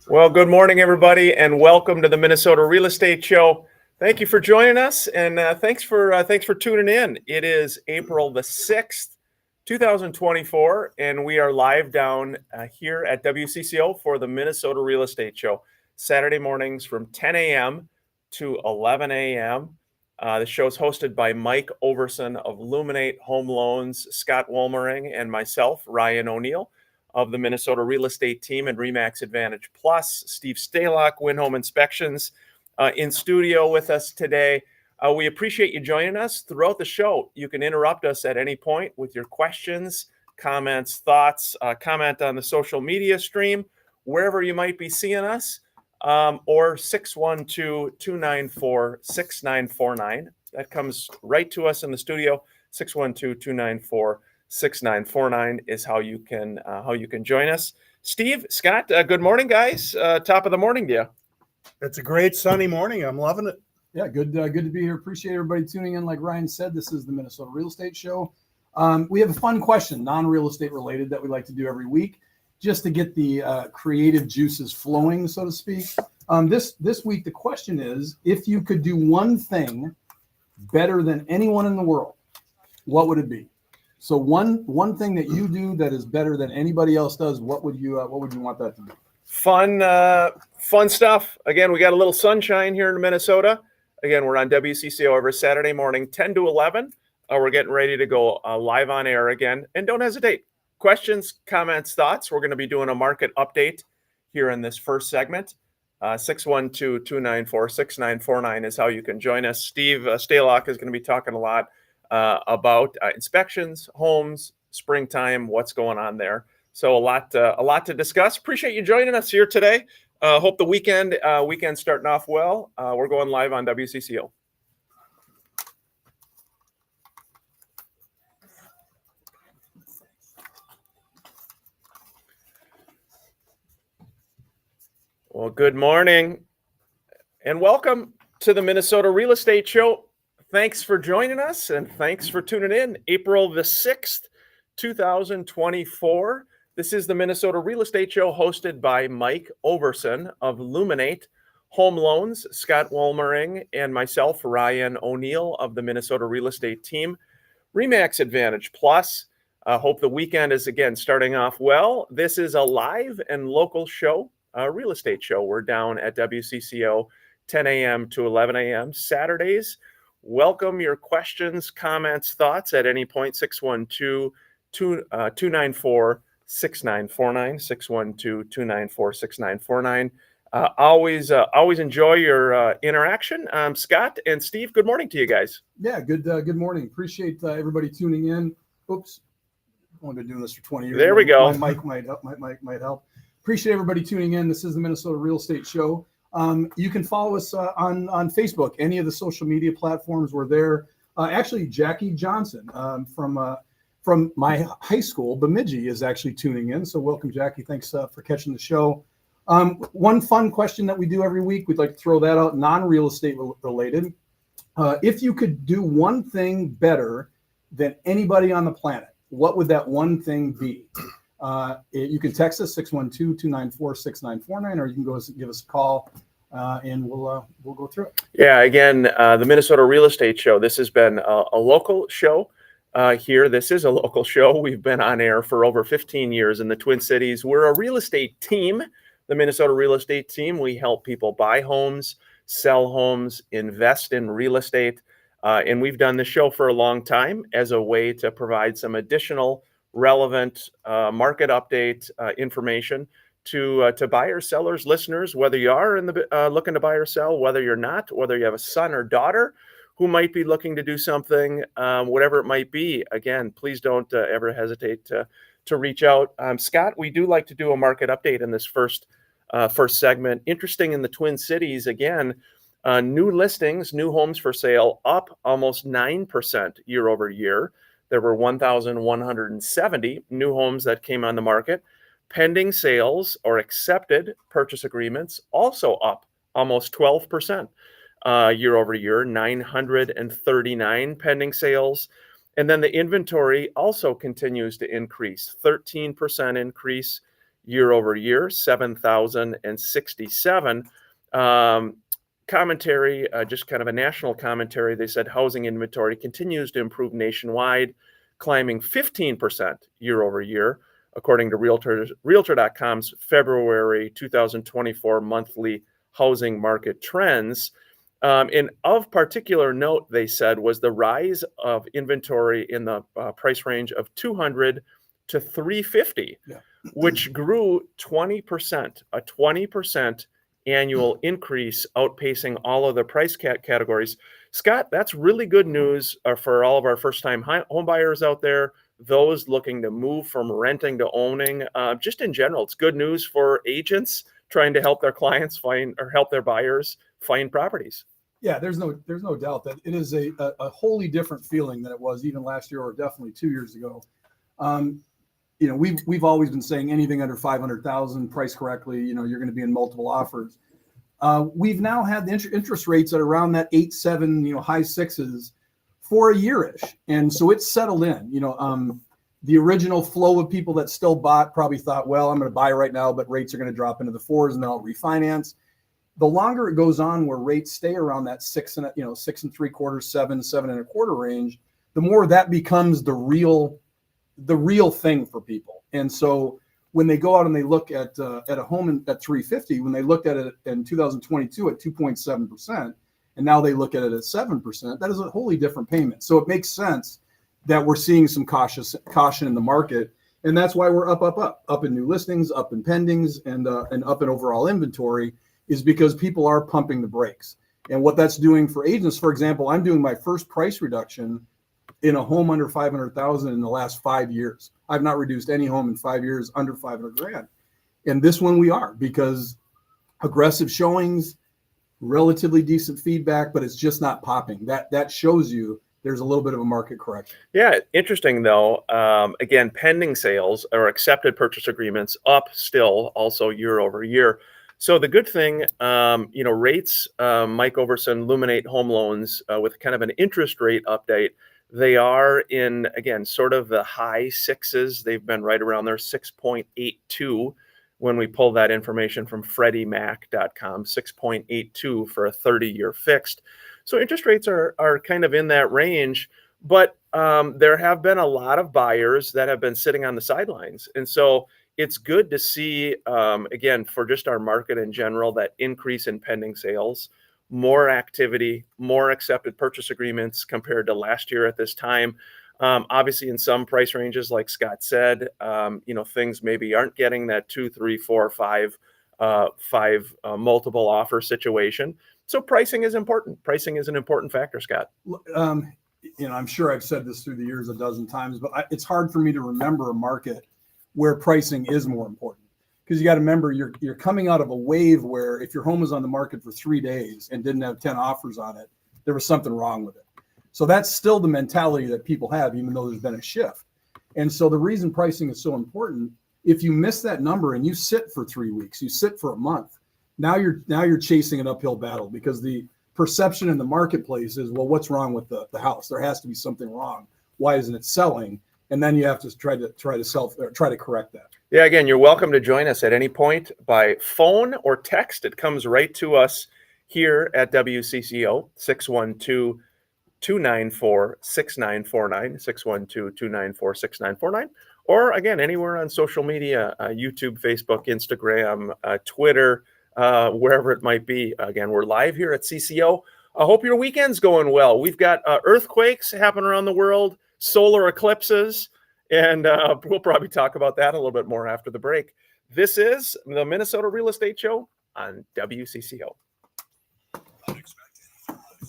Well, good morning, everybody, and welcome to the Minnesota Real Estate Show. Thank you for joining us, and thanks for tuning in. It is April the 6th, 2024, and we are live down here at WCCO for the Minnesota Real Estate Show, Saturday mornings from 10 a.m. to 11 a.m. The show is hosted by Mike Overson of Luminate Home Loans, Scott Wolmering, and myself, Ryan O'Neill, of the Minnesota Real Estate Team and RE/MAX Advantage Plus. Steve Stalock, Win Home Inspections, in studio with us today. We appreciate you joining us throughout the show. You can interrupt us at any point with your questions, comments, thoughts, comment on the social media stream, wherever you might be seeing us, or 612-294-6949. That comes right to us in the studio, 612-294-6949 is how you can join us. Steve, Scott, good morning, guys. Top of the morning to you. It's a great sunny morning. I'm loving it. Yeah, good to be here. Appreciate everybody tuning in. Like Ryan said, this is the Minnesota Real Estate Show. We have a fun question, non-real estate related, that we like to do every week, just to get the creative juices flowing, so to speak. This week, the question is, if you could do one thing better than anyone in the world, what would it be? So one thing that you do that is better than anybody else does, what would you want that to be? Fun stuff. Again, we got a little sunshine here in Minnesota. Again, we're on WCCO every Saturday morning, 10 to 11. We're getting ready to go live on air again. And don't hesitate. Questions, comments, thoughts. We're going to be doing a market update here in this first segment. 612-294-6949 is how you can join us. Steve Stalock is going to be talking a lot about inspections, homes, springtime, what's going on there. So a lot to discuss. Appreciate you joining us here today. Hope the weekend starting off well. We're going live on WCCO. Well, good morning and welcome to the Minnesota Real Estate Show. Thanks for joining us and thanks for tuning in. April the 6th, 2024. This is the Minnesota Real Estate Show hosted by Mike Overson of Luminate Home Loans, Scott Wolmering, and myself, Ryan O'Neill of the Minnesota Real Estate Team, RE/MAX Advantage Plus. Hope the weekend is again starting off well. This is a live and local show, a real estate show. We're down at WCCO 10 a.m. to 11 a.m. Saturdays. Welcome your questions, comments, thoughts at any point. 612-294-6949, 612-294-6949. Always enjoy your interaction. Scott and Steve, good morning to you guys. Yeah, good morning. Appreciate everybody tuning in. Oops, I've only been doing this for 20 years. There we go. My mic might help. Appreciate everybody tuning in. This is the Minnesota Real Estate Show. You can follow us on Facebook, any of the social media platforms. We're there. Actually, Jackie Johnson from my high school, Bemidji, is actually tuning in. So welcome, Jackie. Thanks for catching the show. One fun question that we do every week, we'd like to throw that out, non-real estate related. If you could do one thing better than anybody on the planet, what would that one thing be? You can text us 612-294-6949, or you can give us a call and we'll go through it. Yeah, again, the Minnesota Real Estate Show. This has been a local show here. This is a local show. We've been on air for over 15 years in the Twin Cities. We're a real estate team, the Minnesota Real Estate Team. We help people buy homes, sell homes, invest in real estate. And we've done this show for a long time as a way to provide some additional relevant market update information to buyers, sellers, listeners, whether you are looking to buy or sell, whether you're not, whether you have a son or daughter who might be looking to do something, whatever it might be. Again, please don't ever hesitate to reach out. Scott, we do like to do a market update in this first segment. Interesting in the Twin Cities, again, new listings, new homes for sale up almost 9% year over year. There were 1,170 new homes that came on the market. Pending sales or accepted purchase agreements also up almost 12% year over year, 939 pending sales. And then the inventory also continues to increase, 13% increase year over year, 7,067. Commentary, just kind of a national commentary. They said housing inventory continues to improve nationwide, climbing 15% year over year, according to Realtor.com's February 2024 monthly housing market trends. And of particular note, they said, was the rise of inventory in the price range of 200 to 350, which grew 20%, a 20% annual increase, outpacing all of the price categories. Scott, that's really good news for all of our first-time home buyers out there, those looking to move from renting to owning. Just in general, it's good news for agents trying to help their clients find or help their buyers find properties. Yeah, there's no doubt that it is a wholly different feeling than it was even last year or definitely 2 years ago. We've always been saying anything under 500,000 priced correctly, you're going to be in multiple offers. We've now had the interest rates at around that 8.7, high sixes for a year-ish. And so it's settled in, the original flow of people that still bought probably thought, well, I'm going to buy right now, but rates are going to drop into the fours and then I'll refinance. The longer it goes on where rates stay around that 6 and 3/4, 7 1/4 range, the more that becomes the real thing for people. And so when they go out and they look at a home at 350, when they looked at it in 2022 at 2.7%, and now they look at it at 7%, that is a wholly different payment. So it makes sense that we're seeing some caution in the market. And that's why we're up in new listings, up in pendings, and up in overall inventory, is because people are pumping the brakes. And what that's doing for agents, for example, I'm doing my first price reduction in a home under 500,000 in the last 5 years. I've not reduced any home in 5 years under 500 grand. And this one we are, because aggressive showings, relatively decent feedback, but it's just not popping. That shows you there's a little bit of a market correction. Yeah, interesting though. Again, pending sales or accepted purchase agreements up still also year over year. So the good thing, rates, Mike Overson, Luminate Home Loans, with kind of an interest rate update, they are in, again, sort of the high sixes. They've been right around there, 6.82 when we pull that information from FreddieMac.com, 6.82 for a 30-year fixed. So interest rates are kind of in that range, but there have been a lot of buyers that have been sitting on the sidelines. And so it's good to see, again, for just our market in general, that increase in pending sales, more activity, more accepted purchase agreements compared to last year at this time. Obviously, in some price ranges, like Scott said, things maybe aren't getting that 2, 3, 4, 5 multiple offer situation. So pricing is important. Pricing is an important factor, Scott. I'm sure I've said this through the years a dozen times, but it's hard for me to remember a market where pricing is more important, because you got to remember you're coming out of a wave where if your home was on the market for 3 days and didn't have 10 offers on it, there was something wrong with it. So that's still the mentality that people have, even though there's been a shift. And so the reason pricing is so important, if you miss that number and you sit for 3 weeks, you sit for a month, now you're chasing an uphill battle, because the perception in the marketplace is, well, what's wrong with the house? There has to be something wrong. Why isn't it selling? And then you have to try to correct that. Yeah, again, you're welcome to join us at any point by phone or text. It comes right to us here at WCCO, 612-294-6949, 612-294-6949, or again, anywhere on social media, YouTube, Facebook, Instagram, Twitter, wherever it might be. Again, we're live here at CCO. I hope your weekend's going well. We've got earthquakes happening around the world, solar eclipses, and we'll probably talk about that a little bit more after the break. This is the Minnesota Real Estate Show on WCCO.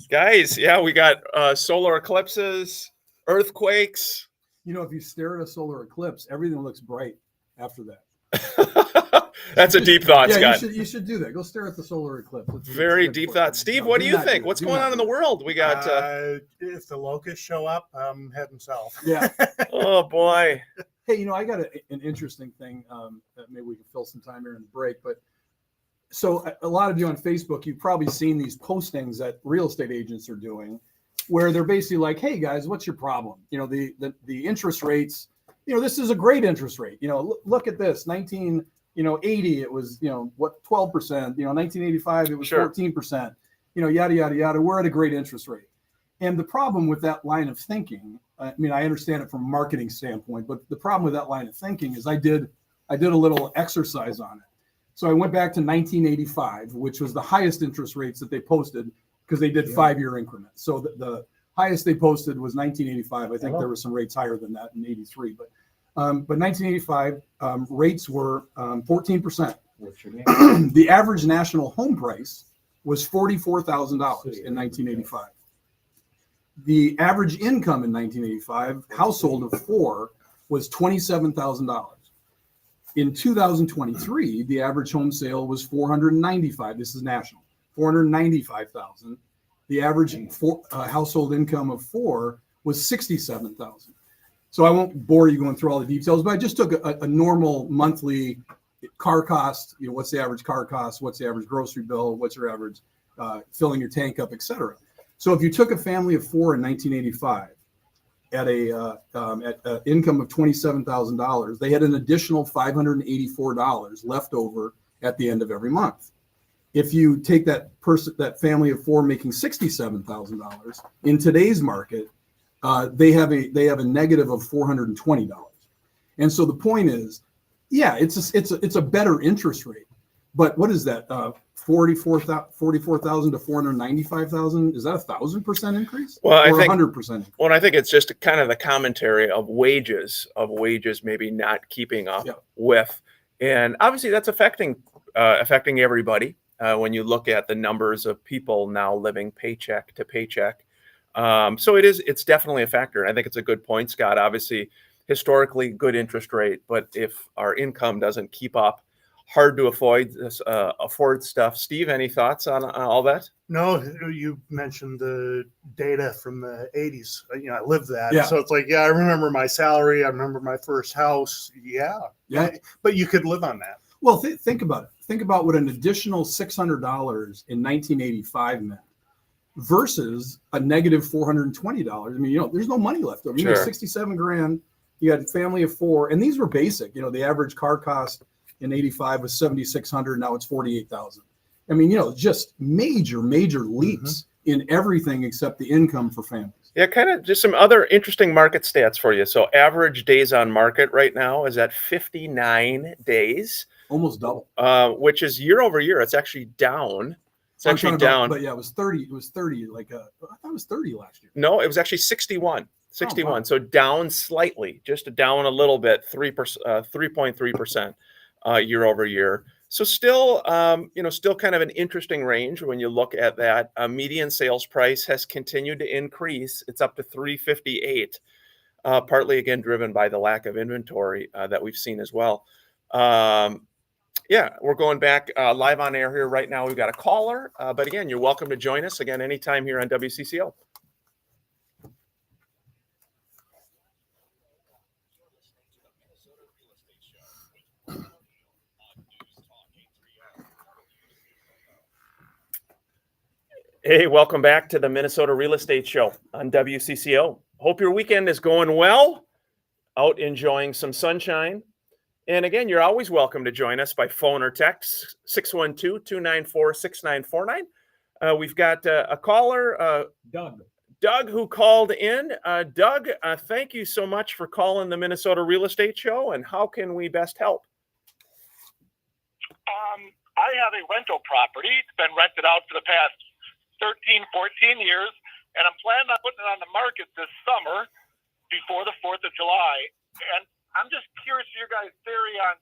Guys, yeah, we got solar eclipses, earthquakes. If you stare at a solar eclipse, everything looks bright after that. That's a deep thought, yeah, Scott. You should do that. Go stare at the solar eclipse. Very deep thought. Steve, what do you think? What's going on in the world? We got... if the locusts show up, I'm heading south. Yeah. Oh, boy. Hey, I got an interesting thing that maybe we can fill some time here in the break. But so a lot of you on Facebook, you've probably seen these postings that real estate agents are doing where they're basically like, hey, guys, what's your problem? The interest rates, this is a great interest rate. Look at this, 80, it was, 12%, 1985, it was Sure. 14%, yada, yada, yada. We're at a great interest rate. And the problem with that line of thinking, I mean, I understand it from a marketing standpoint, but the problem with that line of thinking is I did a little exercise on it. So I went back to 1985, which was the highest interest rates that they posted because they did 5-year increments. So the highest they posted was 1985. I think there were some rates higher than that in 83, but 1985 rates were 14%. What's your name? The average national home price was $44,000 in 1985. The average income in 1985, household of 4, was $27,000. In 2023, the average home sale was $495,000. This is national, $495,000. The average household income of 4 was $67,000. So I won't bore you going through all the details, but I just took a normal monthly car cost. What's the average car cost? What's the average grocery bill? What's your average filling your tank up, et cetera. So if you took a family of 4 in 1985 at an income of $27,000, they had an additional $584 left over at the end of every month. If you take that family of 4 making $67,000 in today's market, they have a negative of $420. And so the point is, yeah, it's a better interest rate, but what is that? 44,000 to 495,000? Is that 1,000% increase? Well, I or think 100%. Well, I think it's just kind of the commentary of wages maybe not keeping up with, and obviously that's affecting everybody when you look at the numbers of people now living paycheck to paycheck. So it's definitely a factor. I think it's a good point, Scott. Obviously, historically good interest rate, but if our income doesn't keep up, hard to afford stuff. Steve, any thoughts on all that? No, you mentioned the data from the 80s. I lived that. Yeah. So it's like, I remember my salary. I remember my first house. Yeah. But you could live on that. Well, think about it. Think about what an additional $600 in 1985 meant versus a negative $420. I mean, there's no money left over. Sure. 67 grand. You had a family of 4, and these were basic. The average car cost in 85 was 7,600. Now it's 48,000. I mean, just major leaps in everything except the income for families. Yeah, kind of just some other interesting market stats for you. So average days on market right now is at 59 days. Almost double. Which is year over year. It's actually down. It's I'm actually talking about- down. But yeah, it was 30. It was 30. I thought it was 30 last year. No, it was actually 61. 61. Oh, wow. So down slightly, just down a little bit, 3.3% year over year. So still, still kind of an interesting range when you look at that. Median sales price has continued to increase. It's up to $358, partly again driven by the lack of inventory that we've seen as well. We're going back live on air here right now. We've got a caller, but again, you're welcome to join us again anytime here on WCCO. Hey, welcome back to the Minnesota Real Estate Show on WCCO. Hope your weekend is going well, out enjoying some sunshine. And again, you're always welcome to join us by phone or text, 612-294-6949. We've got a caller, Doug, who called in. Doug, thank you so much for calling the Minnesota Real Estate Show. And how can we best help? I have a rental property. It's been rented out for the past 13, 14 years, and I'm planning on putting it on the market this summer before the 4th of July. And I'm just curious your guys' theory on,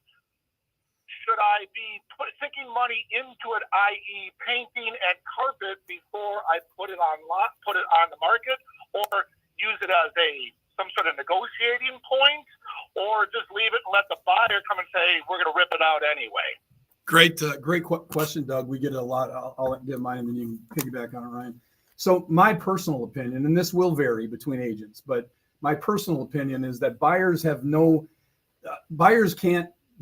should I be sinking money into it, i.e. painting and carpet, before I put it on the market, or use it as some sort of negotiating point, or just leave it and let the buyer come and say, we're going to rip it out anyway? Great question, Doug. We get it a lot. I'll give mine and then you can piggyback on it, Ryan. So my personal opinion, and this will vary between agents, but my personal opinion is that buyers don't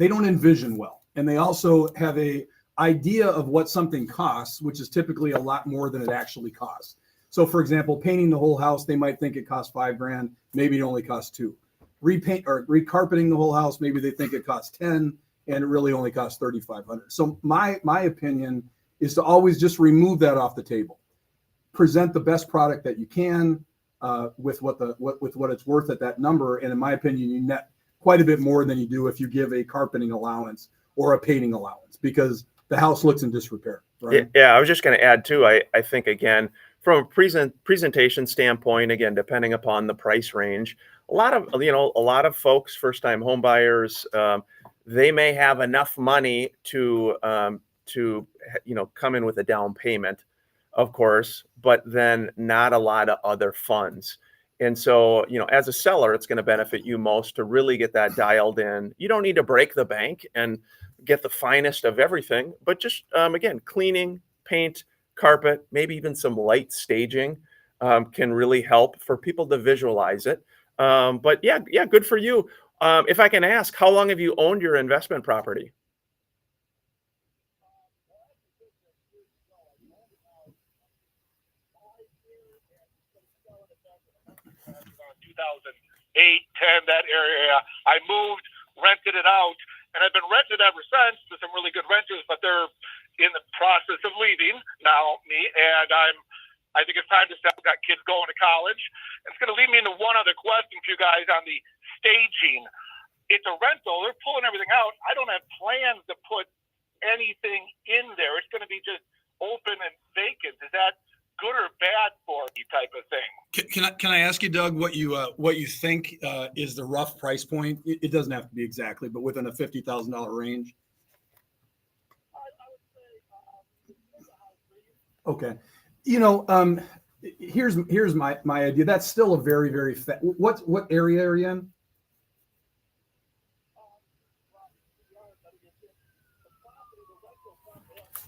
envision well. And they also have a idea of what something costs, which is typically a lot more than it actually costs. So for example, painting the whole house, they might think it costs $5,000. Maybe it only costs $2,000. Repaint or recarpeting the whole house, maybe they think it costs $10,000. and it really only costs $3,500. So my opinion is to always just remove that off the table. Present the best product that you can with what it's worth at that number, and in my opinion, you net quite a bit more than you do if you give a carpeting allowance or a painting allowance, because the house looks in disrepair. Right? Yeah, I was just going to add too. I think again from a presentation standpoint, again depending upon the price range, a lot of folks, first time home buyers, they may have enough money to come in with a down payment, of course, but then not a lot of other funds. And so, as a seller, it's going to benefit you most to really get that dialed in. You don't need to break the bank and get the finest of everything, but just, again, cleaning, paint, carpet, maybe even some light staging can really help for people to visualize it. But yeah, good for you. If I can ask, how long have you owned your investment property? 2008, 10, that area. I moved, rented it out, and I've been renting ever since to some really good renters, but they're in the process of leaving now, and I think it's time to step. I've got kids going to college. It's going to lead me into one other question for you guys on the staging. It's a rental. They're pulling everything out. I don't have plans to put anything in there. It's going to be just open and vacant. Is that good or bad for me type of thing? Can I ask you, Doug, what you think is the rough price point? It doesn't have to be exactly, but within a $50,000 range. Okay. Here's my idea. That's still a very, very what area are you in?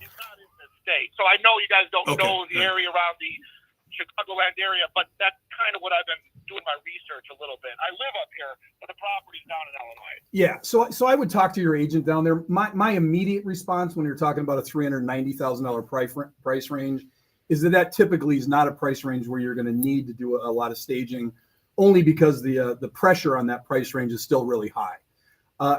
It's not in the state. So I know you guys don't Okay. know the area around the Chicagoland area, but that's kind of what I've been doing my research a little bit. I live up here, but the property's down in Illinois. Yeah. So I would talk to your agent down there. My immediate response when you're talking about a $390,000 price range is that typically is not a price range where you're going to need to do a lot of staging, only because the pressure on that price range is still really high.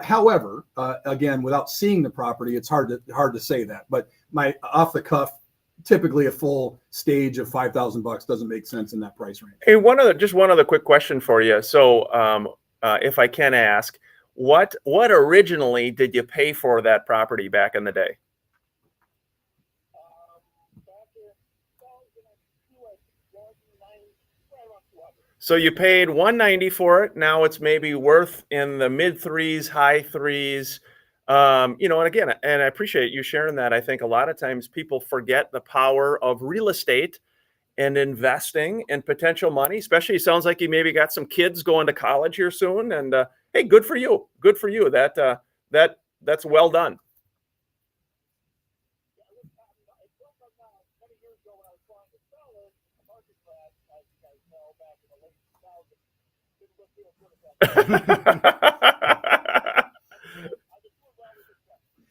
However, again, without seeing the property, it's hard to say that. But my off the cuff, typically a full stage of $5,000 doesn't make sense in that price range. Hey, just one other quick question for you. So, if I can ask, what originally did you pay for that property back in the day? So you paid $190 for it. Now it's maybe worth in the mid threes, high threes. And again, and I appreciate you sharing that. I think a lot of times people forget the power of real estate and investing and potential money, especially it sounds like you maybe got some kids going to college here soon. And hey, good for you. Good for you. That's well done.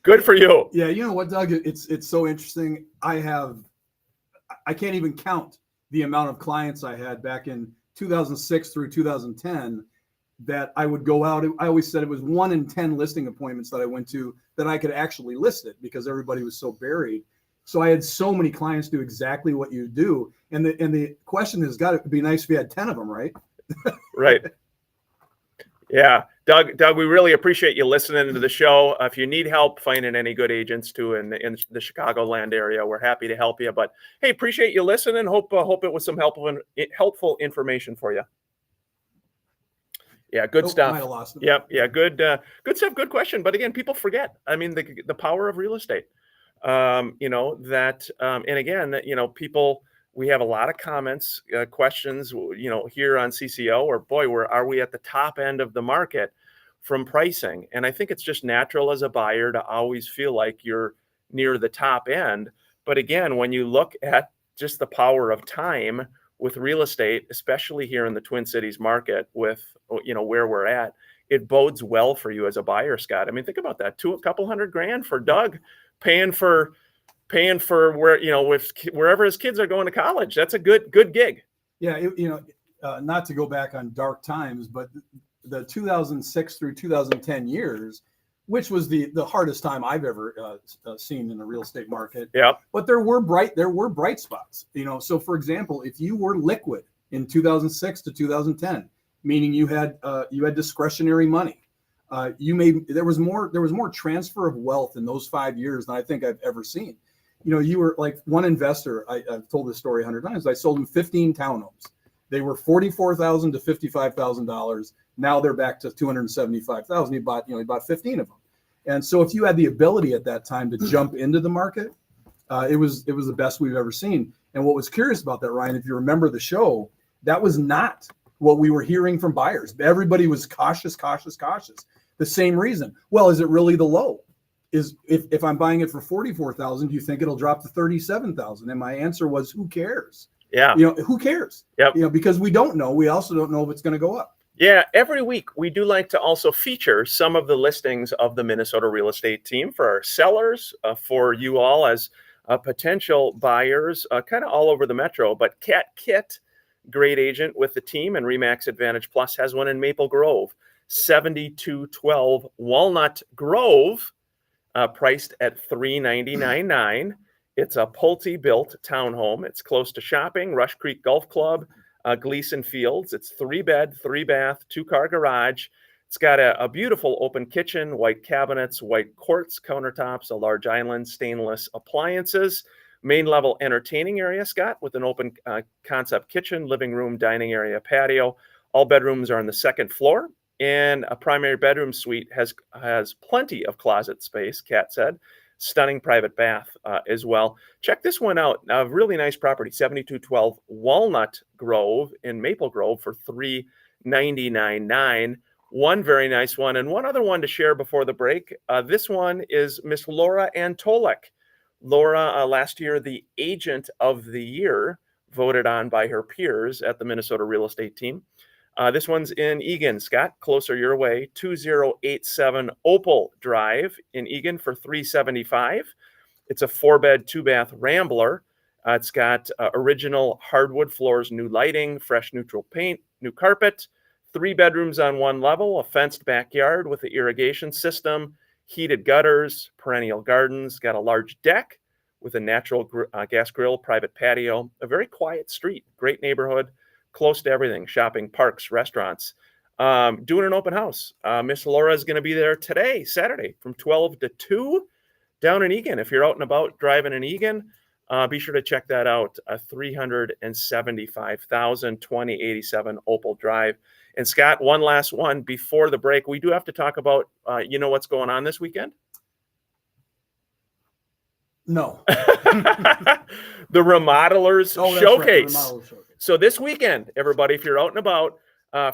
Good for you. Yeah, you know what, Doug? It's so interesting. I can't even count the amount of clients I had back in 2006 through 2010 that I would go out. I always said it was 1 in 10 listing appointments that I went to that I could actually list it because everybody was so buried. So I had so many clients do exactly what you do. And the question has got to be nice if you had 10 of them, right? Right. Yeah. Doug, we really appreciate you listening to the show. If you need help finding any good agents too in the Chicagoland area, we're happy to help you. But hey, appreciate you listening. Hope it was some helpful information for you. Yeah, good stuff. Might have lost it. Yep. Yeah, good stuff. Good question. But again, people forget. I mean, the power of real estate. And again, people. We have a lot of comments, questions, here on CCO, or boy, are we at the top end of the market from pricing? And I think it's just natural as a buyer to always feel like you're near the top end. But again, when you look at just the power of time with real estate, especially here in the Twin Cities market with, where we're at, it bodes well for you as a buyer, Scott. I mean, think about that, a couple $100,000 for Doug paying for wherever his kids are going to college. That's a good gig. Yeah. Not to go back on dark times, but the 2006 through 2010 years, which was the hardest time I've ever seen in the real estate market. Yep. But there were bright spots. So for example, if you were liquid in 2006 to 2010, meaning you had discretionary money, there was more transfer of wealth in those 5 years than I think I've ever seen. You were like one investor. I've told this story 100 times. I sold him 15 townhomes. They were $44,000 to $55,000. Now they're back to $275,000. He bought 15 of them. And so if you had the ability at that time to jump into the market, it was the best we've ever seen. And what was curious about that, Ryan, if you remember the show, that was not what we were hearing from buyers. Everybody was cautious. The same reason. Well, is it really the low? Is if I'm buying it for $44,000, do you think it'll drop to $37,000? And my answer was, who cares? Yeah. Who cares? Yep. Because we don't know. We also don't know if it's going to go up. Yeah, every week we do like to also feature some of the listings of the Minnesota real estate team for our sellers, for you all as potential buyers, kind of all over the metro. But Kat Kitt, great agent with the team, and Remax Advantage Plus has one in Maple Grove, 7212 Walnut Grove, priced at $399,900. It's a Pulte-built townhome. It's close to shopping, Rush Creek Golf Club, Gleason Fields. It's 3-bed, 3-bath, 2-car garage. It's got a beautiful open kitchen, white cabinets, white quartz countertops, a large island, stainless appliances, main level entertaining area, Scott, with an open concept kitchen, living room, dining area, patio. All bedrooms are on the second floor, and a primary bedroom suite has plenty of closet space, Kat said. Stunning private bath as well. Check this one out. A really nice property, 7212 Walnut Grove in Maple Grove for $399,900. One very nice one, and one other one to share before the break. This one is Miss Laura Antolek. Laura, last year, the agent of the year, voted on by her peers at the Minnesota real estate team. This one's in Eagan, Scott, closer your way, 2087 Opal Drive in Eagan for $375,000. It's a 4-bed, 2-bath Rambler. It's got original hardwood floors, new lighting, fresh neutral paint, new carpet, 3 bedrooms on one level, a fenced backyard with an irrigation system, heated gutters, perennial gardens, got a large deck with a natural gas grill, private patio, a very quiet street, great neighborhood, close to everything, shopping, parks, restaurants. Doing an open house. Miss Laura is going to be there today, Saturday, from 12 to 2 down in Eagan. If you're out and about driving in Eagan, be sure to check that out. $375,000, 2087 Opal Drive. And Scott, one last one before the break. We do have to talk about, what's going on this weekend? No. The Remodelers Showcase. Right, Remodeler Showcase. So this weekend, everybody, if you're out and about,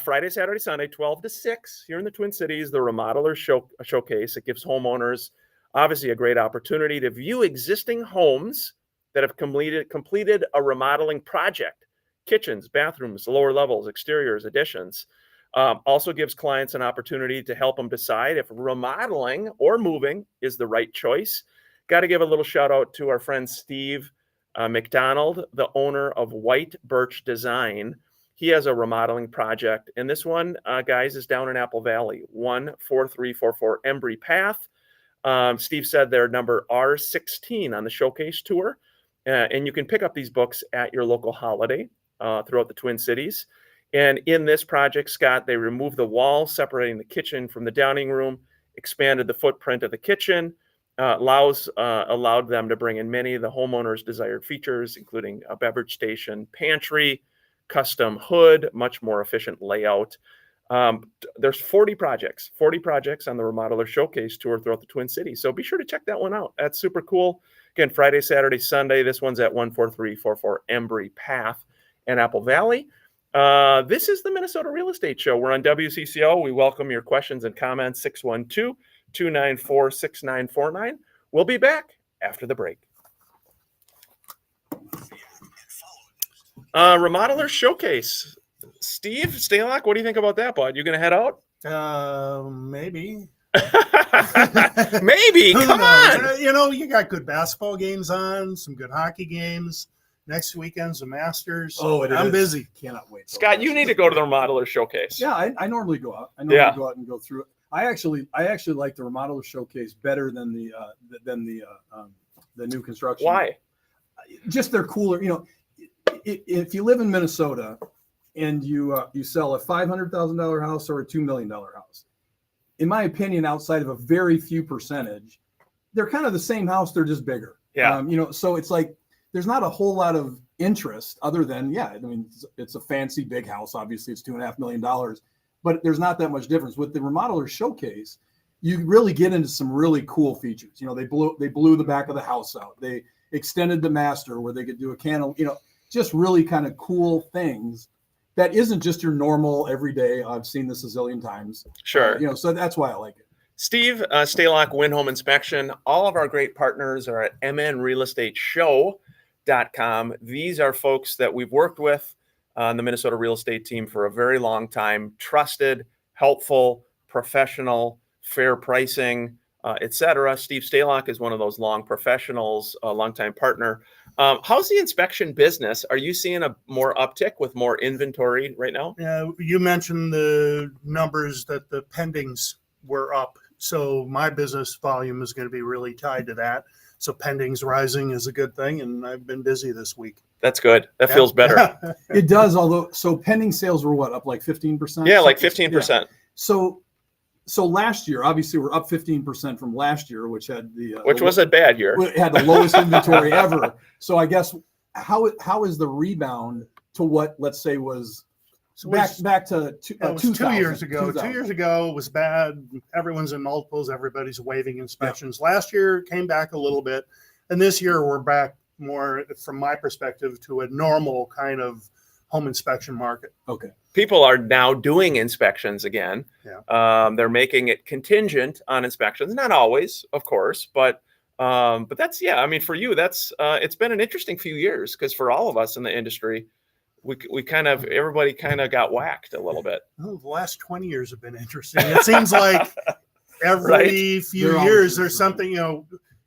Friday, Saturday, Sunday, 12 to 6 here in the Twin Cities, the Remodeler Showcase. It gives homeowners obviously a great opportunity to view existing homes that have completed a remodeling project. Kitchens, bathrooms, lower levels, exteriors, additions. Also gives clients an opportunity to help them decide if remodeling or moving is the right choice. Got to give a little shout out to our friend Steve McDonald, the owner of White Birch Design. He has a remodeling project, and this one, guys, is down in Apple Valley, 14344 Embry Path. Steve said they're number R16 on the showcase tour, and you can pick up these books at your local holiday throughout the Twin Cities. And in this project, Scott, they removed the wall separating the kitchen from the dining room, expanded the footprint of the kitchen, allowed them to bring in many of the homeowners' desired features, including a beverage station, pantry, custom hood, much more efficient layout. There's 40 projects on the Remodeler Showcase tour throughout the Twin Cities. So be sure to check that one out. That's super cool. Again, Friday, Saturday, Sunday. This one's at 14344 Embry Path in Apple Valley. This is the Minnesota Real Estate Show. We're on WCCO. We welcome your questions and comments, 612-294-6949. We'll be back after the break. Remodeler Showcase. Steve Stalock, what do you think about that, bud? You going to head out? Maybe. Maybe. Come on. You got good basketball games on, some good hockey games. Next weekend's the Masters. I'm busy. Cannot wait. Scott, you need to go to the Remodeler Showcase. Yeah, I normally go out. Go out and go through it. I actually like the remodeler showcase better than the new construction. Why? Just they're cooler. You know, if you live in Minnesota and you sell a $500,000 house or a $2 million house, in my opinion, outside of a very few percentage, they're kind of the same house. They're just bigger. Yeah. You know, so it's like there's not a whole lot of interest other than, yeah, I mean, it's a fancy big house. Obviously, it's $2.5 million, but there's not that much difference. With the remodeler showcase, you really get into some really cool features. You know, they blew the back of the house out. They extended the master where they could do a cantilever, you know, just really kind of cool things that isn't just your normal everyday. I've seen this a zillion times. Sure. You know, so that's why I like it. Steve, Staylock Win Home Inspection. All of our great partners are at mnrealestateshow.com. These are folks that we've worked with on the Minnesota real estate team for a very long time. Trusted, helpful, professional, fair pricing, etc. Steve Staylock is one of those long professionals, a longtime partner. How's the inspection business? Are you seeing a more uptick with more inventory right now? You mentioned the numbers that the pendings were up. So my business volume is going to be really tied to that. So pendings rising is a good thing. And I've been busy this week. That's good. That feels better. It does. Although, so pending sales were what, up like 15%? Yeah, like 15%. Yeah. So last year, obviously, we're up 15% from last year, which had which was a bad year. It had the lowest inventory ever. So I guess how is the rebound to what, let's say, was back to 2 years ago. 2000. 2 years ago was bad. Everyone's in multiples. Everybody's waiving inspections. Yeah. Last year came back a little bit, and this year we're back more, from my perspective, to a normal kind of home inspection market. Okay. People are now doing inspections again. Yeah. They're making it contingent on inspections. Not always, of course, but that's, yeah. I mean, for you, that's it's been an interesting few years, because for all of us in the industry, everybody kind of got whacked a little bit. Well, the last 20 years have been interesting. It seems like every few years there's something, you know.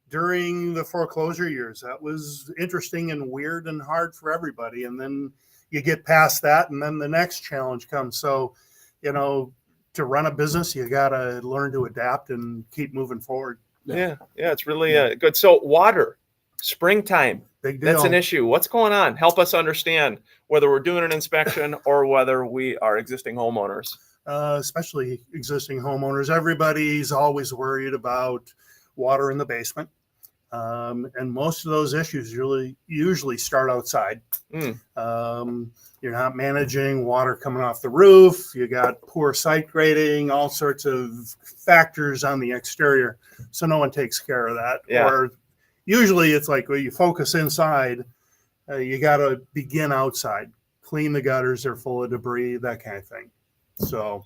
During the foreclosure years, that was interesting and weird and hard for everybody. And then you get past that, and then the next challenge comes. So, you know, to run a business, you got to learn to adapt and keep moving forward. Yeah, it's really good. So water, springtime, big deal. That's an issue. What's going on? Help us understand whether we're doing an inspection or whether we are existing homeowners. Especially existing homeowners. Everybody's always worried about water in the basement. And most of those issues usually start outside. You're not managing water coming off the roof. You got poor site grading, all sorts of factors on the exterior. So no one takes care of that. Yeah. Or usually it's like, well, you focus inside, you got to begin outside, clean the gutters. They're full of debris, that kind of thing. So,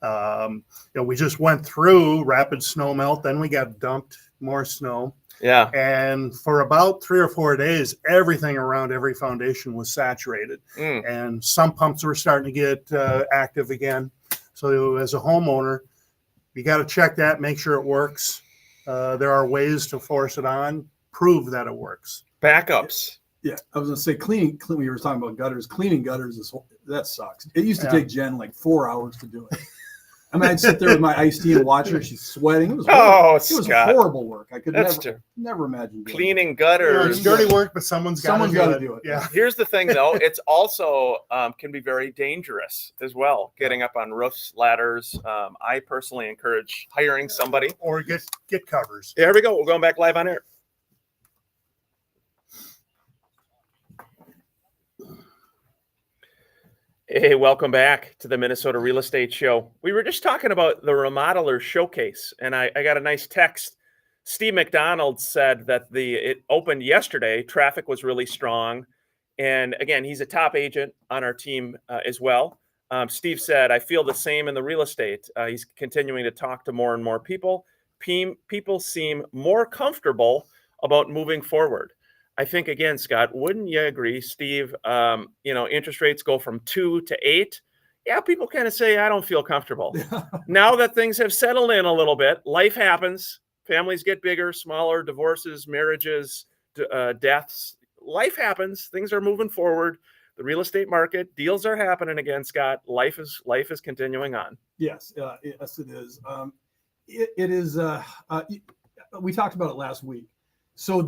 you know, we just went through rapid snow melt. Then we got dumped more snow. Yeah. And for about 3 or 4 days, everything around every foundation was saturated. And some pumps were starting to get active again. So as a homeowner, you got to check that, make sure it works. There are ways to force it on, prove that it works. Backups. Yeah, I was gonna say cleaning. We were talking about gutters. Cleaning gutters that sucks. It used to take Jen like 4 hours to do it. I mean, I'd sit there with my iced tea and watch her. She's sweating. It was horrible. It was horrible work. I could never imagine doing cleaning gutters. It's dirty work, but someone's got to do it. Yeah. Here's the thing, though. It's also can be very dangerous as well. Getting up on roofs, ladders. I personally encourage hiring somebody or get covers. There we go. We're going back live on air. Hey, welcome back to the Minnesota Real Estate Show. We were just talking about the Remodeler Showcase, and I got a nice text. Steve McDonald said that it opened yesterday. Traffic was really strong. And again, he's a top agent on our team as well. Steve said, I feel the same in the real estate. He's continuing to talk to more and more people. People seem more comfortable about moving forward. I think, again, Scott, wouldn't you agree, Steve, interest rates go from 2 to 8. Yeah, people kind of say, I don't feel comfortable. Now that things have settled in a little bit, life happens. Families get bigger, smaller, divorces, marriages, deaths. Life happens. Things are moving forward. The real estate market, deals are happening again, Scott. Life is continuing on. Yes, yes, it is. it is. We talked about it last week. So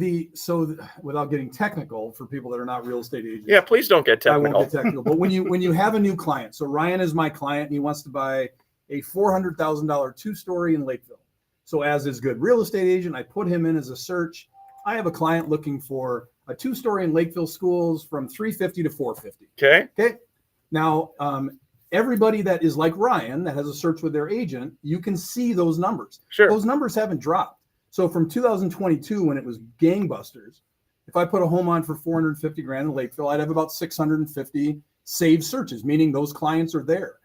without getting technical for people that are not real estate agents. Yeah, please don't get I technical. won't get technical. But when you have a new client, so Ryan is my client and he wants to buy a $400,000 2-story in Lakeville. So as his good real estate agent, I put him in as a search. I have a client looking for a 2-story in Lakeville schools from $350 to $450. Okay. Okay. Now, everybody that is like Ryan that has a search with their agent, you can see those numbers. Sure. Those numbers haven't dropped. So from 2022, when it was gangbusters, if I put a home on for $450,000 in Lakeville, I'd have about 650 saved searches, meaning those clients are there.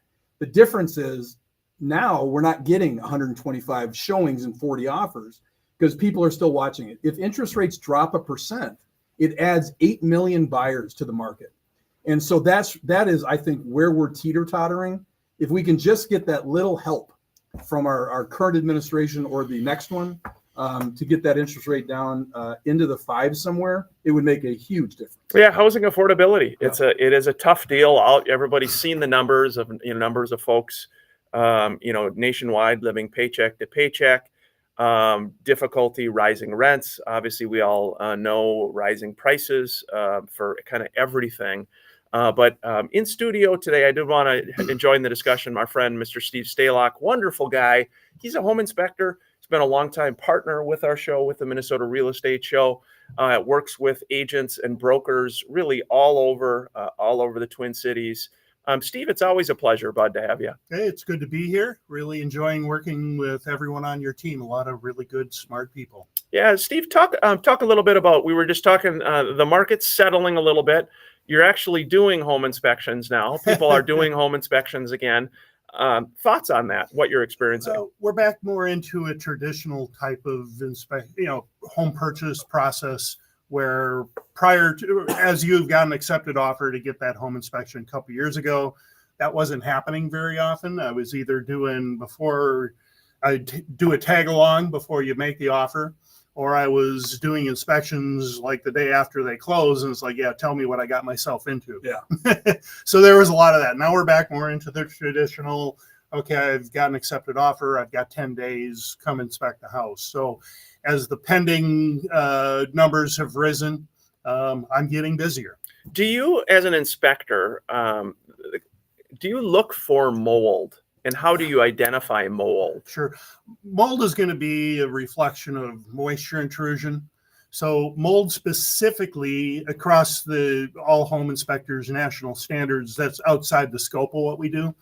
The difference is now we're not getting 125 showings and 40 offers because people are still watching it. If interest rates drop 1%, it adds 8 million buyers to the market. And so that is, I think, where we're teeter-tottering. If we can just get that little help from our current administration or the next one, to get that interest rate down into the 5s somewhere, it would make a huge difference. Yeah, housing affordability. Yeah. It is a tough deal. Everybody's seen the numbers of numbers of folks, nationwide living paycheck to paycheck. Difficulty, rising rents. Obviously, we all know rising prices for kind of everything. But in studio today, I did want to join the discussion. My friend, Mr. Steve Stalock, wonderful guy. He's a home inspector. He's been a longtime partner with our show, with the Minnesota Real Estate Show. Works with agents and brokers really all over the Twin Cities. Steve, it's always a pleasure, bud, to have you. Hey, it's good to be here. Really enjoying working with everyone on your team. A lot of really good, smart people. Yeah, Steve, talk a little bit about. We were just talking. The market's settling a little bit. You're actually doing home inspections now. People are doing home inspections again. Thoughts on that? What you're experiencing? So we're back more into a traditional type of home purchase process where prior to, as you've got an accepted offer to get that home inspection a couple years ago, that wasn't happening very often. I was either doing I do a tag along before you make the offer, or I was doing inspections like the day after they close. And it's like, yeah, tell me what I got myself into. Yeah. So there was a lot of that. Now we're back more into the traditional, okay, I've got an accepted offer. I've got 10 days, come inspect the house. So as the pending numbers have risen, I'm getting busier. Do you, as an inspector, do you look for mold? And how do you identify mold? Sure. Mold is going to be a reflection of moisture intrusion. So mold specifically across all home inspectors national standards, that's outside the scope of what we do.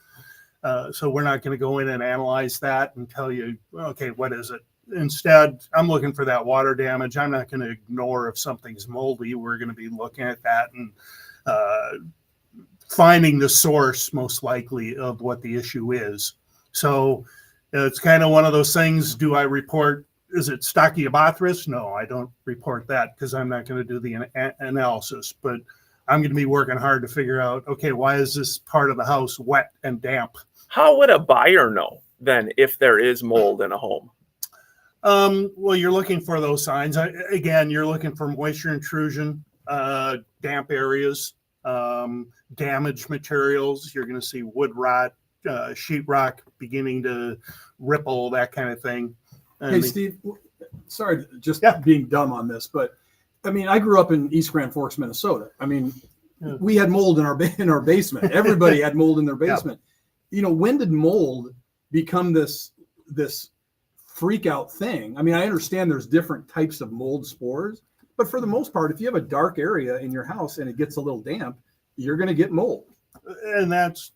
So we're not going to go in and analyze that and tell you, okay, what is it? Instead, I'm looking for that water damage. I'm not going to ignore if something's moldy. We're going to be looking at that and finding the source most likely of what the issue is. So it's kind of one of those things. Do I report, is it Stachybothris? No, I don't report that because I'm not going to do the analysis, but I'm going to be working hard to figure out, okay, why is this part of the house wet and damp? How would a buyer know then if there is mold in a home? Well, you're looking for those signs. Again, you're looking for moisture intrusion, damp areas, damaged materials. You're going to see wood rot, sheetrock beginning to ripple, that kind of thing. Hey, Steve, sorry, just Yeah. being dumb on this, but I mean, I grew up in East Grand Forks, Minnesota. I mean, we had mold in our basement. Everybody had mold in their basement. Yeah. When did mold become this freak out thing? I mean, I understand there's different types of mold spores, but for the most part, if you have a dark area in your house and it gets a little damp, you're going to get mold. And that's,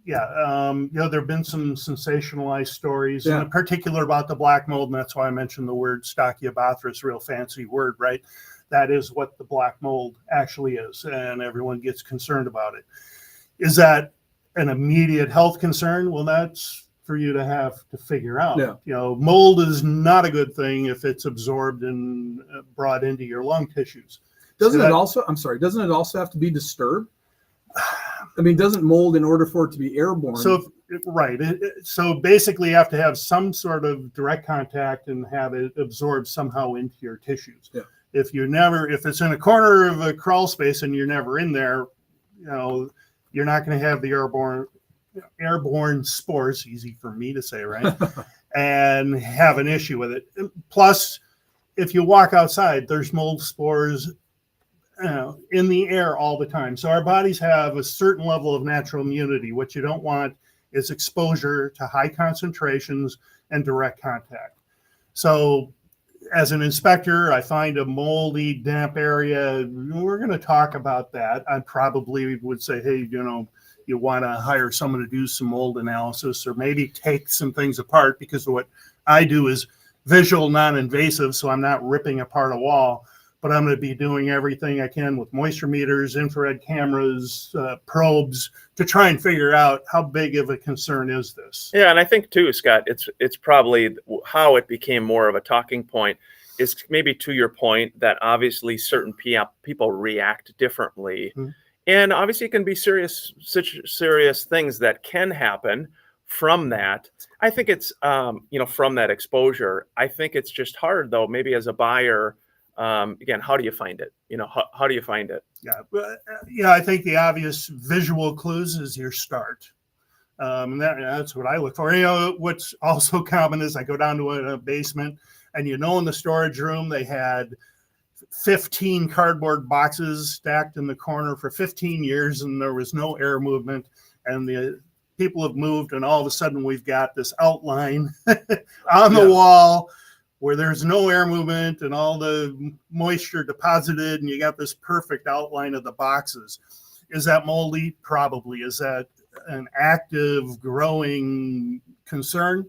there have been some sensationalized stories, in particular about the black mold, and that's why I mentioned the word Stachybothris, real fancy word, right? That is what the black mold actually is, and everyone gets concerned about it. Is that an immediate health concern? Well, that's for you to have to figure out. Yeah. Mold is not a good thing if it's absorbed and brought into your lung tissues. Doesn't it also have to be disturbed? I mean, doesn't mold, in order for it to be airborne? So, right. So basically you have to have some sort of direct contact and have it absorbed somehow into your tissues. Yeah. If it's in a corner of a crawl space and you're never in there, you're not going to have the airborne spores, easy for me to say, right? and have an issue with it. Plus, if you walk outside, there's mold spores in the air all the time. So our bodies have a certain level of natural immunity. What you don't want is exposure to high concentrations and direct contact. So as an inspector, I find a moldy, damp area. We're going to talk about that. I probably would say, hey, you want to hire someone to do some mold analysis or maybe take some things apart, because what I do is visual, non-invasive, so I'm not ripping apart a wall, but I'm going to be doing everything I can with moisture meters, infrared cameras, probes to try and figure out how big of a concern is this. Yeah, and I think too, Scott, it's probably how it became more of a talking point is maybe to your point that obviously certain people react differently. Mm-hmm. And obviously it can be serious things that can happen from that. I think it's, from that exposure. I think it's just hard though, maybe as a buyer, again, how do you find it? How do you find it? Yeah, I think the obvious visual clues is your start. That's what I look for. What's also common is I go down to a basement and in the storage room, they had 15 cardboard boxes stacked in the corner for 15 years and there was no air movement, and the people have moved and all of a sudden we've got this outline on the wall where there's no air movement and all the moisture deposited and you got this perfect outline of the boxes. Is that moldy? Probably. Is that an active growing concern?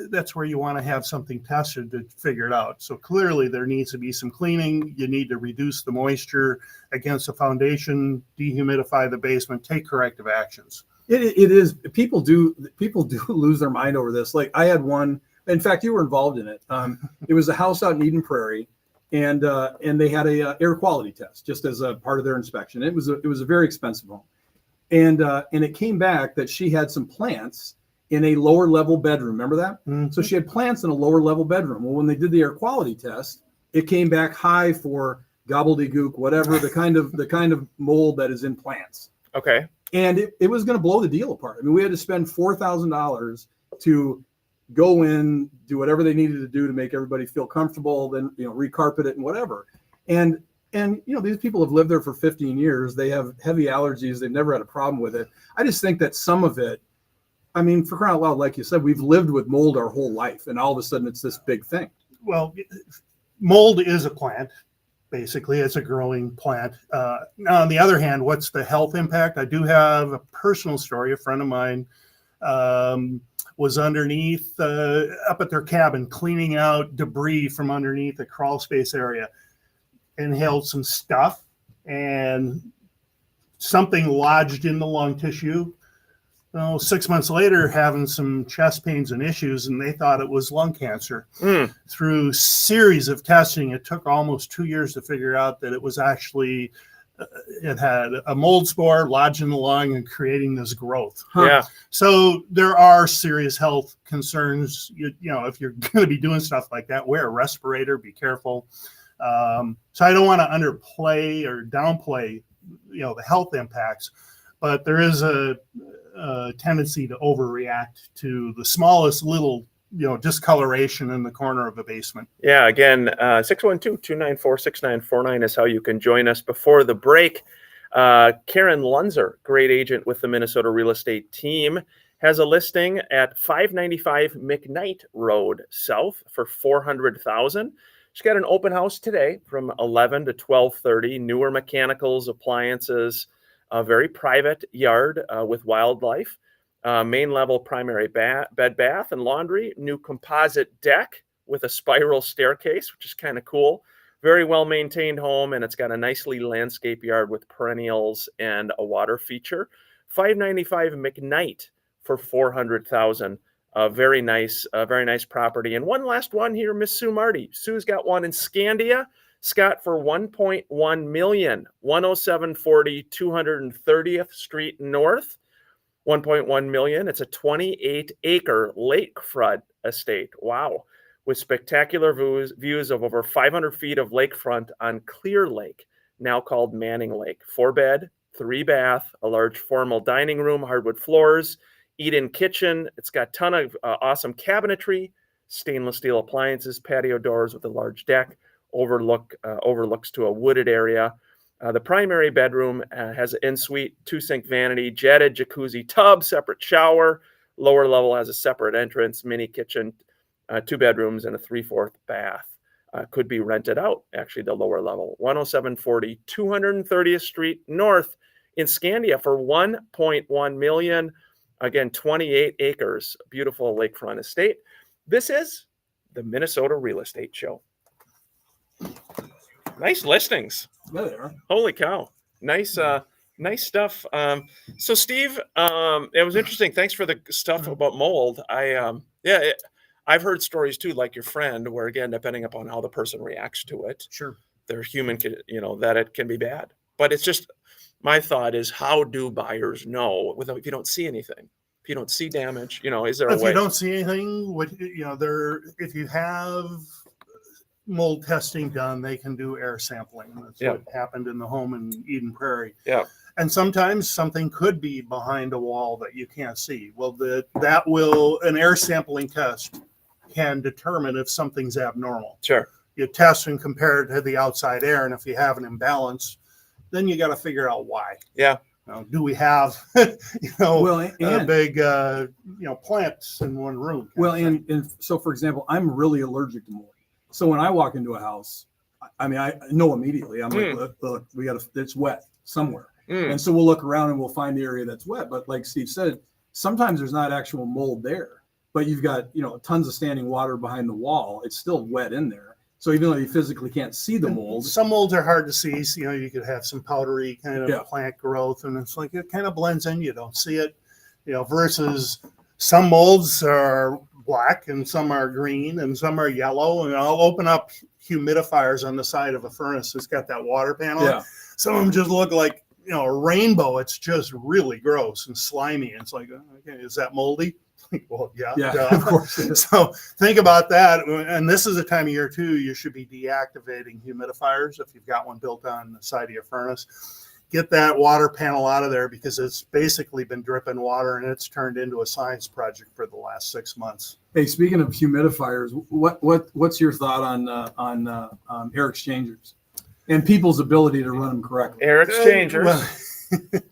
That's where you want to have something tested to figure it out. So clearly there needs to be some cleaning. You need to reduce the moisture against the foundation, dehumidify the basement, take corrective actions. It is. People do lose their mind over this. Like I had one, in fact, you were involved in it. It was a house out in Eden Prairie, and they had a air quality test just as a part of their inspection. It was a very expensive home. And it came back that she had some plants in a lower level bedroom. Remember that? Mm-hmm. So she had plants in a lower level bedroom. Well, when they did the air quality test, it came back high for gobbledygook, whatever the kind of mold that is in plants. Okay. And it was going to blow the deal apart. I mean, we had to spend $4,000 to go in, do whatever they needed to do to make everybody feel comfortable, then recarpet it and whatever. And these people have lived there for 15 years. They have heavy allergies. They've never had a problem with it. I just think that some of it, I mean, for crying out loud, like you said, we've lived with mold our whole life, and all of a sudden it's this big thing. Well, mold is a plant. Basically, it's a growing plant. Now, on the other hand, what's the health impact? I do have a personal story. A friend of mine was underneath, up at their cabin, cleaning out debris from underneath the crawl space area, inhaled some stuff, and something lodged in the lung tissue. 6 months later, having some chest pains and issues, and they thought it was lung cancer. Through series of testing, it took almost 2 years to figure out that it was actually, it had a mold spore lodged in the lung and creating this growth. Yeah. So there are serious health concerns. If you're going to be doing stuff like that, wear a respirator, be careful. So I don't want to underplay or downplay, the health impacts, but there is a tendency to overreact to the smallest little, discoloration in the corner of a basement. Yeah, again, 612-294-6949 is how you can join us. Before the break, Karen Lunzer, great agent with the Minnesota Real Estate Team, has a listing at 595 McKnight Road South for $400,000. She's got an open house today from 11 to 12:30, newer mechanicals, appliances, a very private yard with wildlife, main level primary bed, bath, and laundry, new composite deck with a spiral staircase, which is kind of cool. Very well maintained home, and it's got a nicely landscaped yard with perennials and a water feature. 595 McKnight for $400,000. Very nice property. And one last one here, Miss Sue Marty. Sue's got one in Scandia. Scott, for $1.1 million, 10740 230th Street North, $1.1 million. It's a 28-acre lakefront estate. Wow. With spectacular views of over 500 feet of lakefront on Clear Lake, now called Manning Lake. 4-bed, 3-bath, a large formal dining room, hardwood floors, eat-in kitchen. It's got a ton of awesome cabinetry, stainless steel appliances, patio doors with a large deck, overlooks to a wooded area. The primary bedroom has an en-suite, 2-sink vanity, jetted jacuzzi tub, separate shower. Lower level has a separate entrance, mini kitchen, 2 bedrooms, and a 3/4 bath. Could be rented out, actually, the lower level. 10740 230th Street North in Scandia for $1.1 million. Again, 28 acres, beautiful lakefront estate. This is the Minnesota Real Estate Show. Nice listings. There they are. Holy cow. Nice stuff. So Steve, it was interesting. Thanks for the stuff about mold. I've heard stories too, like your friend, where again, depending upon how the person reacts to it, Sure. they're human, that it can be bad. But it's just, my thought is, how do buyers know if you don't see anything? If you don't see damage, is there a If way? you don't see anything, if you have mold testing done, they can do air sampling. That's what happened in the home in Eden Prairie. Yeah. And sometimes something could be behind a wall that you can't see. Well, an air sampling test can determine if something's abnormal. Sure. You test and compare it to the outside air, and if you have an imbalance, then you got to figure out why. Yeah. Do we have, Well, a and big, plants in one room? well, and so for example, I'm really allergic to mold. So when I walk into a house, I mean, I know immediately. I'm like, look, it's wet somewhere. And so we'll look around and we'll find the area that's wet. But like Steve said, sometimes there's not actual mold there, but you've got, tons of standing water behind the wall. It's still wet in there. So even though you physically can't see the mold, Some molds are hard to see. So, you could have some powdery kind of plant growth, and it's like it kind of blends in. You don't see it, versus some molds are black and some are green and some are yellow. And I'll open up humidifiers on the side of a furnace that's got that water panel. Yeah. Some of them just look like, a rainbow. It's just really gross and slimy. And it's like, okay, is that moldy? Well, yeah, of course. So think about that. And this is a time of year too, you should be deactivating humidifiers if you've got one built on the side of your furnace. Get that water panel out of there, because it's basically been dripping water and it's turned into a science project for the last 6 months. Hey, speaking of humidifiers, what's your thought on air exchangers and people's ability to run them correctly? Air exchangers.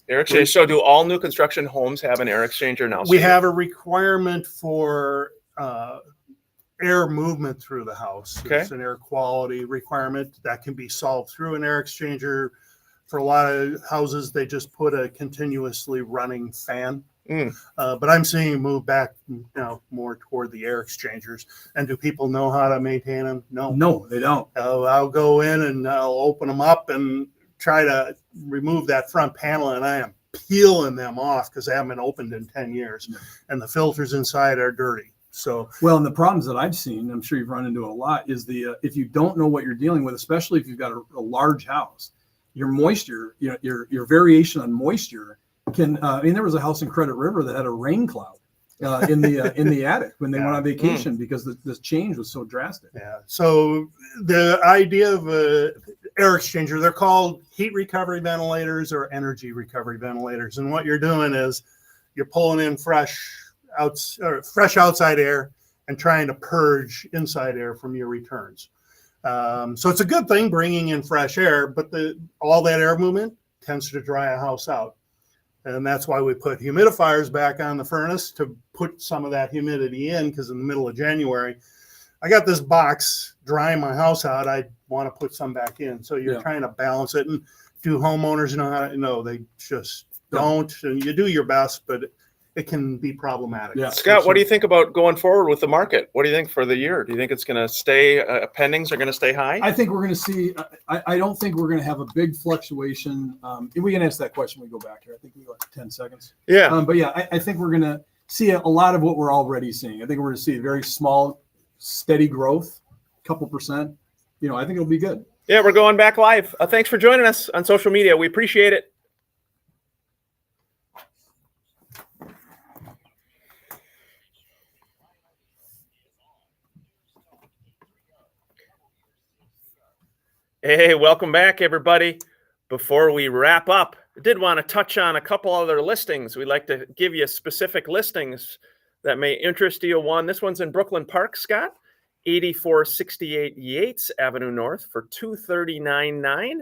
Air exchanger. So do all new construction homes have an air exchanger now? We have a requirement for air movement through the house. Okay. It's an air quality requirement that can be solved through an air exchanger. For a lot of houses, they just put a continuously running fan. But I'm seeing it move back now more toward the air exchangers. And do people know how to maintain them? No, they don't. I'll go in and I'll open them up and try to remove that front panel, and I am peeling them off because they haven't been opened in 10 years, and the filters inside are dirty. So, well, and the problems that I've seen, I'm sure you've run into it a lot, is if you don't know what you're dealing with, especially if you've got a large house, your moisture, your variation on moisture can. There was a house in Credit River that had a rain cloud in the attic when they went on vacation because the change was so drastic. Yeah. So the idea of air exchanger, they're called heat recovery ventilators or energy recovery ventilators, and what you're doing is you're pulling in fresh outside air and trying to purge inside air from your returns. So it's a good thing bringing in fresh air, but all that air movement tends to dry a house out. And that's why we put humidifiers back on the furnace to put some of that humidity in, because in the middle of January, I got this box drying my house out. I want to put some back in. So you're trying to balance it. And do homeowners know how to? No, they just don't. And you do your best, but it can be problematic. Yeah. Scott, what do you think about going forward with the market? What do you think for the year? Do you think it's going to stay, pendings are going to stay high? I think we're going to see, I don't think we're going to have a big fluctuation. We can answer that question when we go back here. I think we got 10 seconds. Yeah. But yeah, I think we're going to see a lot of what we're already seeing. I think we're going to see a very small, steady growth, couple percent. I think it'll be good. Yeah, we're going back live. Thanks for joining us on social media. We appreciate it. Hey, welcome back, everybody. Before we wrap up I did want to touch on a couple other listings. We'd like to give you specific listings that may interest you. This one's in Brooklyn Park, Scott, 8468 Yates Avenue North for $239,900.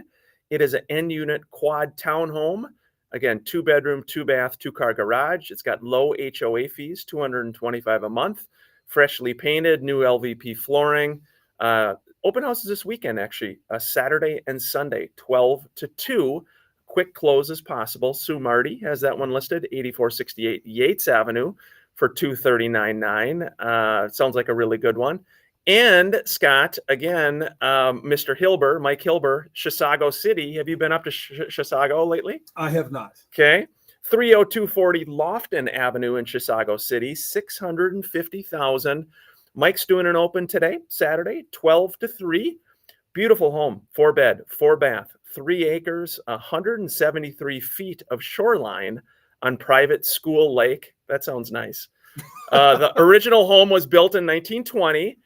It is an end unit quad townhome. Again, 2-bedroom, 2-bath, 2-car garage. It's got low HOA fees, $225 a month, freshly painted, new LVP flooring. Open houses this weekend, actually, Saturday and Sunday, 12 to 2. Quick close as possible. Sue Marty has that one listed, 8468 Yates Avenue for $239,900. Sounds like a really good one. And Scott, again, Mr. Hilber, Mike Hilber, Chisago City. Have you been up to Chisago lately? I have not. Okay. 30240 Lofton Avenue in Chisago City, $650,000. Mike's doing an open today, Saturday, 12 to 3. Beautiful home, 4-bed, 4-bath, 3 acres, 173 feet of shoreline on private school lake. That sounds nice. The original home was built in 1920.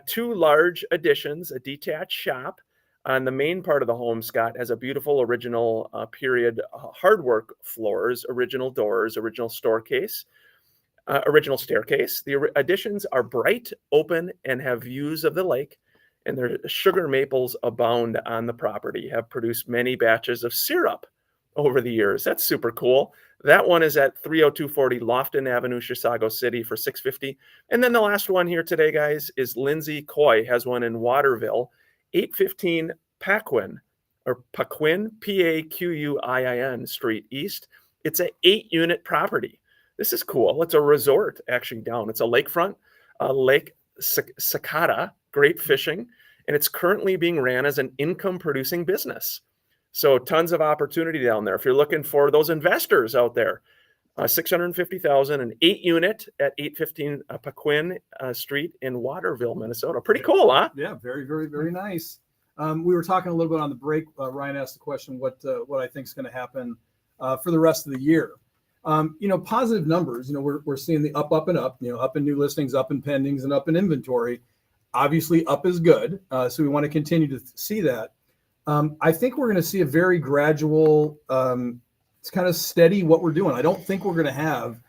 2 large additions, a detached shop. On the main part of the home, Scott, has a beautiful original period hardwork floors, original doors, original staircase. The additions are bright, open, and have views of the lake. And their sugar maples abound on the property, have produced many batches of syrup over the years. That's super cool. That one is at 30240 Lofton Avenue, Chisago City for $650,000. And then the last one here today, guys, is Lindsay Coy has one in Waterville, 815 Paquin, Paquin Street East. It's an 8-unit property. This is cool. It's a resort actually down. It's a lakefront, Lake Cicada, great fishing, and it's currently being ran as an income-producing business. So tons of opportunity down there. If you're looking for those investors out there, $650,000, an 8-unit at 815 Paquin Street in Waterville, Minnesota. Pretty cool, huh? Yeah, very, very, very nice. We were talking a little bit on the break. Ryan asked the question, what I think is going to happen for the rest of the year. Positive numbers. We're seeing the up, and up. Up in new listings, up in pendings, and up in inventory. Obviously, up is good. So we want to continue to see that. I think we're going to see a very gradual, it's kind of steady what we're doing. I don't think we're going to have,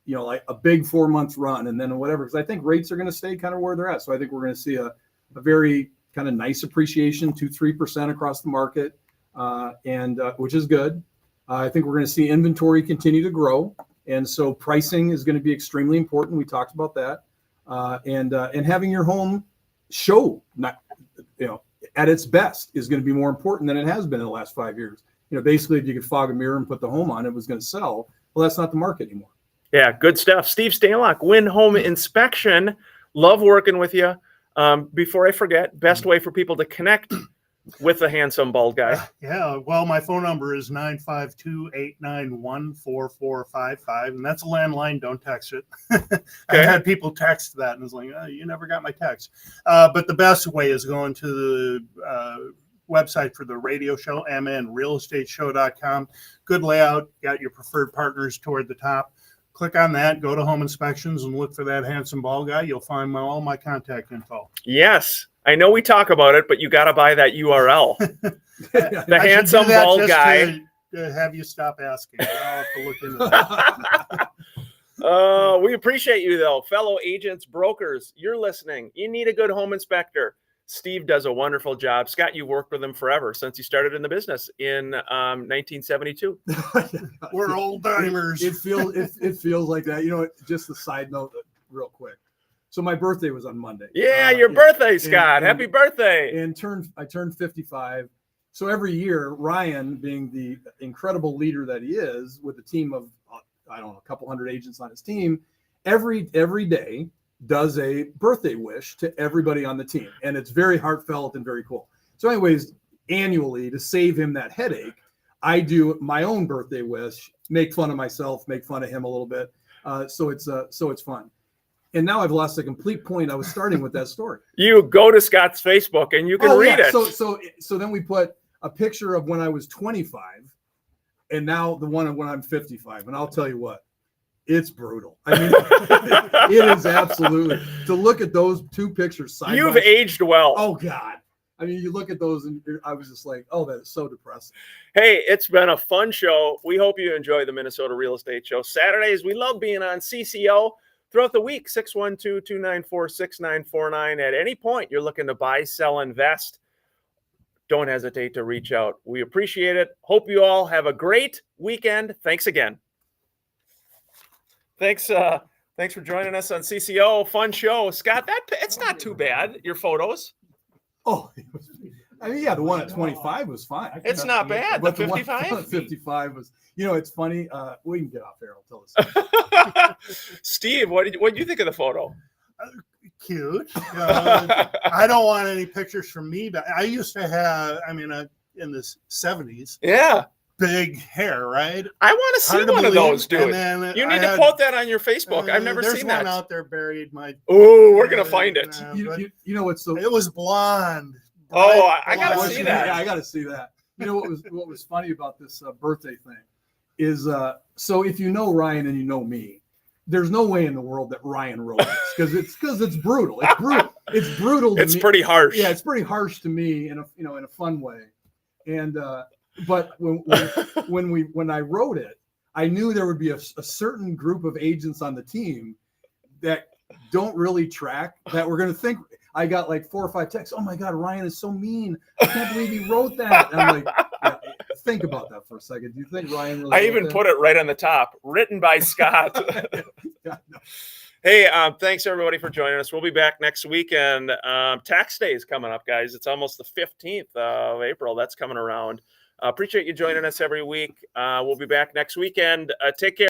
like a big 4-month run and then whatever, because I think rates are going to stay kind of where they're at. So I think we're going to see a very kind of nice appreciation, 2-3% across the market, and which is good. I think we're going to see inventory continue to grow. And so pricing is going to be extremely important. We talked about that. And having your home show, at its best is going to be more important than it has been in the last 5 years. Basically, if you could fog a mirror and put the home on, it was going to sell. Well, that's not the market anymore. Yeah, good stuff. Steve Stalock, Win Home Inspection. Love working with you. Before I forget, best way for people to connect with the handsome bald guy. Yeah, well, my phone number is 952-891-4455, and that's a landline. Don't text it. I had people text that and it's like, oh, you never got my text. But the best way is going to the website for the radio show, mnrealestateshow.com. Good layout. Got your preferred partners toward the top. Click on that, go to home inspections and look for that handsome bald guy. You'll find all my contact info. Yes. I know we talk about it, but you got to buy that URL. The handsome bald guy. To have you stop asking. I'll have to look into that. We appreciate you, though. Fellow agents, brokers, you're listening. You need a good home inspector. Steve does a wonderful job. Scott, you worked with him forever since you started in the business in 1972. We're old timers. It feels like that. Just a side note, real quick. So my birthday was on Monday. Yeah, your birthday, Scott. Happy birthday. And I turned 55. So every year, Ryan, being the incredible leader that he is, with a team of, a couple hundred agents on his team, every day does a birthday wish to everybody on the team. And it's very heartfelt and very cool. So anyways, annually, to save him that headache, I do my own birthday wish, make fun of myself, make fun of him a little bit. So it's fun. And now I've lost the complete point. I was starting with that story. You go to Scott's Facebook and you can read it. So then we put a picture of when I was 25 and now the one of when I'm 55. And I'll tell you what, it's brutal. I mean, it is absolutely, to look at those two pictures side You've by side. aged well. Oh God. I mean, you look at those, and I was just like, "Oh, that is so depressing." Hey, it's been a fun show. We hope you enjoy the Minnesota Real Estate Show. Saturdays, we love being on CCO. Throughout the week, 612-294-6949. At any point you're looking to buy, sell, invest, don't hesitate to reach out. We appreciate it. Hope you all have a great weekend. Thanks again. Thanks for joining us on CCO. Fun show. Scott, it's not too bad, your photos. Oh, I mean, yeah, the one at 25 was fine. It's not bad. The But the one 55? at 55 was, it's funny. We can get off there. I'll tell us. Steve, what did you think of the photo? Cute. I don't want any pictures from me, but I used to have, in the 70s, Yeah. big hair, right? I want to see Hard to one of believe. those, dude. And then You need I to had- quote that on your Facebook. I've never there's seen one that. out there buried. Oh, we're going to find it. But You know what's so it was blonde. Oh, I Bright gotta blonde. see that. Yeah, I got to see that. You know what was funny about this birthday thing is so if you know Ryan and you know me, there's no way in the world that Ryan wrote this because it's brutal. It's brutal. It's brutal. To It's me. pretty harsh. Yeah, it's pretty harsh to me in a fun way. And but when I wrote it, I knew there would be a certain group of agents on the team that don't really track that we're going to think. I got like 4 or 5 texts. Oh my God, Ryan is so mean. I can't believe he wrote that. And I'm like, yeah, think about that for a second. Do you think Ryan really I wrote even that? put it right on the top, written by Scott. Yeah, no. Hey, thanks everybody for joining us. We'll be back next weekend. Tax day is coming up, guys. It's almost the 15th of April. That's coming around. Appreciate you joining us every week. We'll be back next weekend. Take care.